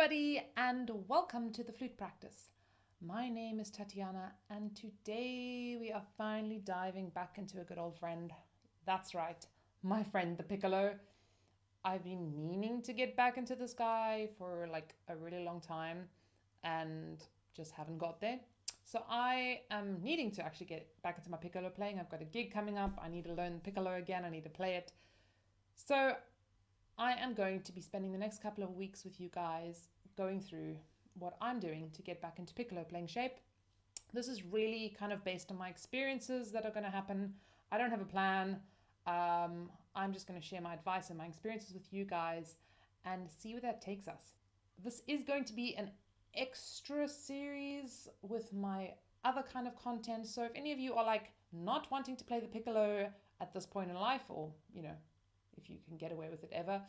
everybody, and welcome to the Flute Practice. My name is Tatiana, and today we are finally diving back into a good old friend. That's right, my friend the piccolo. I've been meaning to get back into this guy for like a really long time and just haven't got there. So I am needing to actually get back into my piccolo playing. I've got a gig coming up. I need to learn the piccolo again. I need to play it. So I am going to be spending the next couple of weeks with you guys going through what I'm doing to get back into piccolo playing shape. This is really kind of based on my experiences that are going to happen. I don't have a plan. I'm just going to share my advice and my experiences with you guys and see where that takes us. This is going to be an extra series with my other kind of content. So if any of you are like not wanting to play the piccolo at this point in life, or if you can get away with it ever,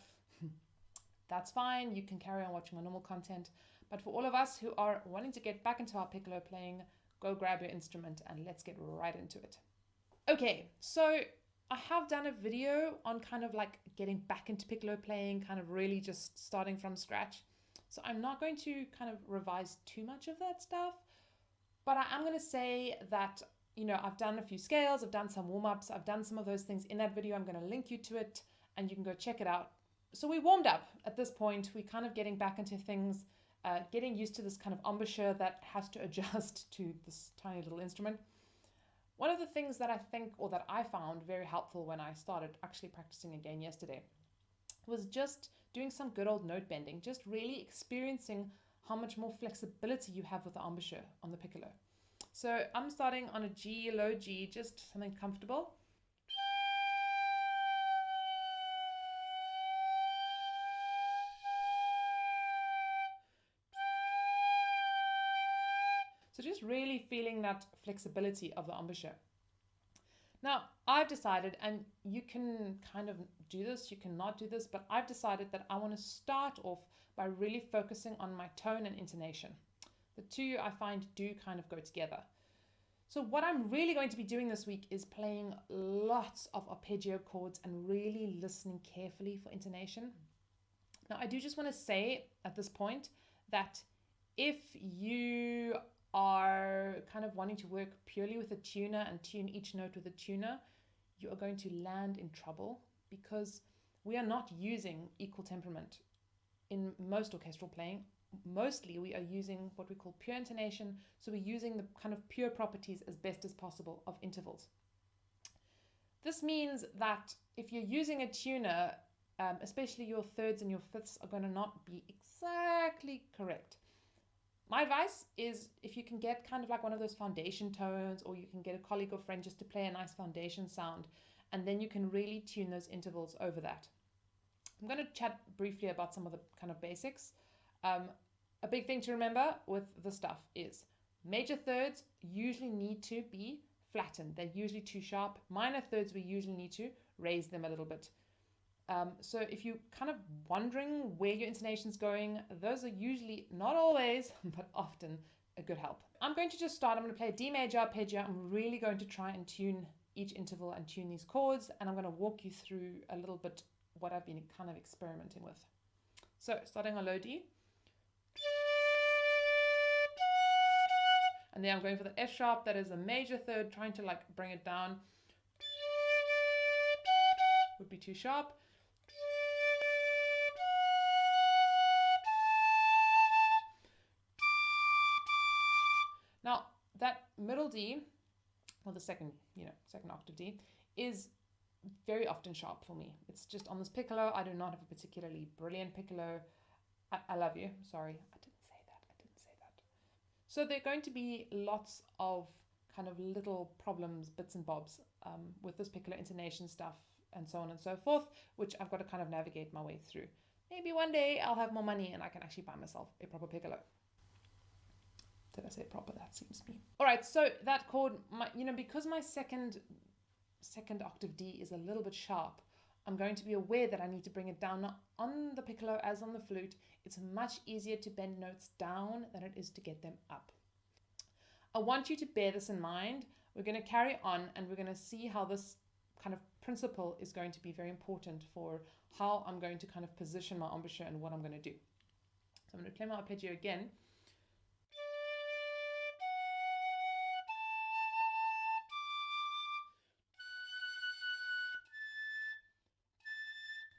that's fine. You can carry on watching my normal content. But for all of us who are wanting to get back into our piccolo playing, go grab your instrument and let's get right into it. Okay, so I have done a video on kind of like getting back into piccolo playing, kind of really just starting from scratch. So I'm not going to kind of revise too much of that stuff, but I am going to say that I've done a few scales, I've done some warm-ups, I've done some of those things in that video. I'm going to link you to it and you can go check it out. So we warmed up at this point. We're kind of getting back into things, getting used to this kind of embouchure that has to adjust to this tiny little instrument. One of the things that I think, or that I found very helpful when I started actually practicing again yesterday, was just doing some good old note bending, just really experiencing how much more flexibility you have with the embouchure on the piccolo. So I'm starting on a G, low G, just something comfortable. So just really feeling that flexibility of the embouchure. Now, I've decided, and you can kind of do this, you cannot do this, but I've decided that I want to start off by really focusing on my tone and intonation. The two I find do kind of go together. So what I'm really going to be doing this week is playing lots of arpeggio chords and really listening carefully for intonation. Now, I do just want to say at this point that if you are kind of wanting to work purely with a tuner and tune each note with a tuner, you are going to land in trouble because we are not using equal temperament in most orchestral playing. Mostly we are using what we call pure intonation, so we're using the kind of pure properties as best as possible of intervals. This means that if you're using a tuner, especially your thirds and your fifths are going to not be exactly correct. My advice is if you can get kind of like one of those foundation tones, or you can get a colleague or friend just to play a nice foundation sound, and then you can really tune those intervals over that. I'm going to chat briefly about some of the kind of basics. A big thing to remember with this stuff is major thirds usually need to be flattened. They're usually too sharp. Minor thirds, we usually need to raise them a little bit. So if you're kind of wondering where your intonation's going, those are usually, not always, but often a good help. I'm going to just start. I'm going to play a D major arpeggio. I'm really going to try and tune each interval and tune these chords, and I'm going to walk you through a little bit what I've been kind of experimenting with. So starting on low D. And then I'm going for the F sharp. That is a major third, trying to like bring it down. Would be too sharp. Now that middle D, or the second octave D, is very often sharp for me. It's just on this piccolo. I do not have a particularly brilliant piccolo. I love you. Sorry, I didn't say that. So there are going to be lots of kind of little problems, bits and bobs with this piccolo intonation stuff and so on and so forth, which I've got to kind of navigate my way through. Maybe one day I'll have more money and I can actually buy myself a proper piccolo. Did I say proper? That seems mean. All right, so that chord, because my second octave D is a little bit sharp, I'm going to be aware that I need to bring it down. Not on the piccolo as on the flute. It's much easier to bend notes down than it is to get them up. I want you to bear this in mind. We're going to carry on and we're going to see how this kind of principle is going to be very important for how I'm going to kind of position my embouchure and what I'm going to do. So I'm going to play my arpeggio again.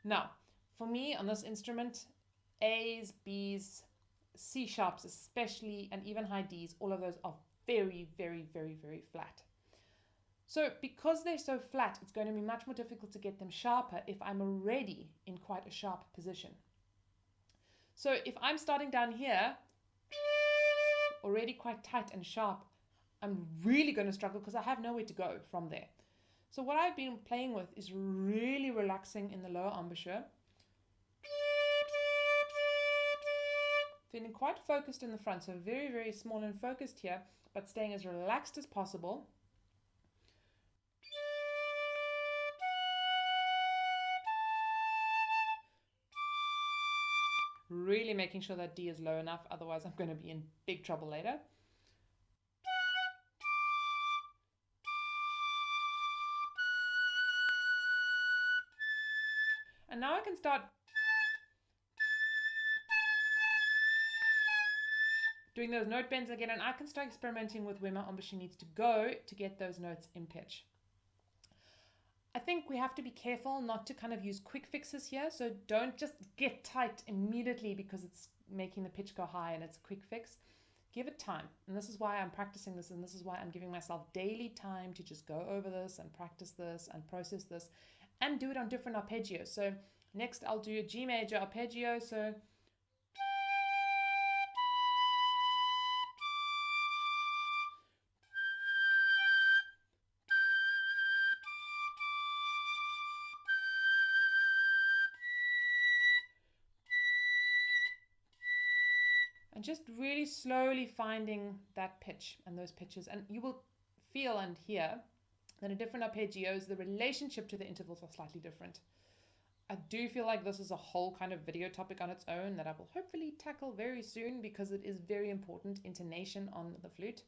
Now, for me on this instrument, A's, B's, C sharps especially, and even high D's, all of those are very, very, very, very flat. So because they're so flat, it's going to be much more difficult to get them sharper if I'm already in quite a sharp position. So if I'm starting down here, already quite tight and sharp, I'm really going to struggle because I have nowhere to go from there. So what I've been playing with is really relaxing in the lower embouchure, feeling quite focused in the front, so very, very small and focused here, but staying as relaxed as possible. Really making sure that D is low enough, otherwise I'm going to be in big trouble later. And now I can start doing those note bends again, and I can start experimenting with where my embouchure needs to go to get those notes in pitch. I think we have to be careful not to kind of use quick fixes here, so don't just get tight immediately because it's making the pitch go high and it's a quick fix. Give it time, and this is why I'm practicing this, and this is why I'm giving myself daily time to just go over this and practice this and process this and do it on different arpeggios. So next I'll do a G major arpeggio, so and just really slowly finding that pitch and those pitches. And you will feel and hear that in different arpeggios, the relationship to the intervals are slightly different. I do feel like this is a whole kind of video topic on its own that I will hopefully tackle very soon because it is very important, intonation on the flute.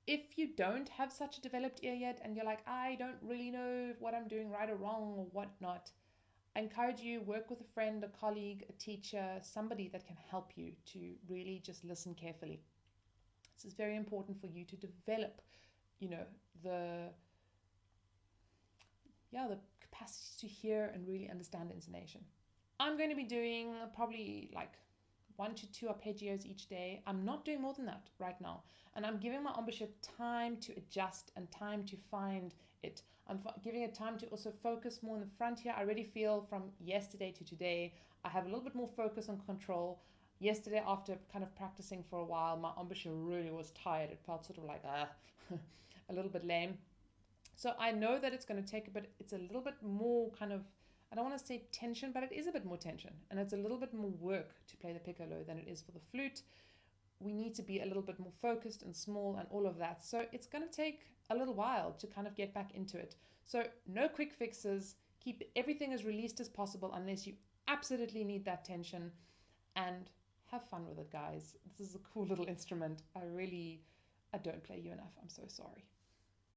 If you don't have such a developed ear yet and you're like, I don't really know what I'm doing right or wrong or whatnot, I encourage you, work with a friend, a colleague, a teacher, somebody that can help you to really just listen carefully. This is very important for you to develop, the capacity to hear and really understand intonation. I'm going to be doing probably like 1 to 2 arpeggios each day. I'm not doing more than that right now. And I'm giving my embouchure time to adjust and time to find it. I'm giving it time to also focus more in the front here. I already feel from yesterday to today, I have a little bit more focus and control. Yesterday, after kind of practicing for a while, my embouchure really was tired. It felt sort of like a little bit lame. So I know that it's going to take a bit, it's a little bit more kind of, I don't want to say tension, but it is a bit more tension. And it's a little bit more work to play the piccolo than it is for the flute. We need to be a little bit more focused and small and all of that. So it's going to take a little while to kind of get back into it. So no quick fixes. Keep everything as released as possible unless you absolutely need that tension. And have fun with it, guys. This is a cool little instrument. I don't play you enough. I'm so sorry.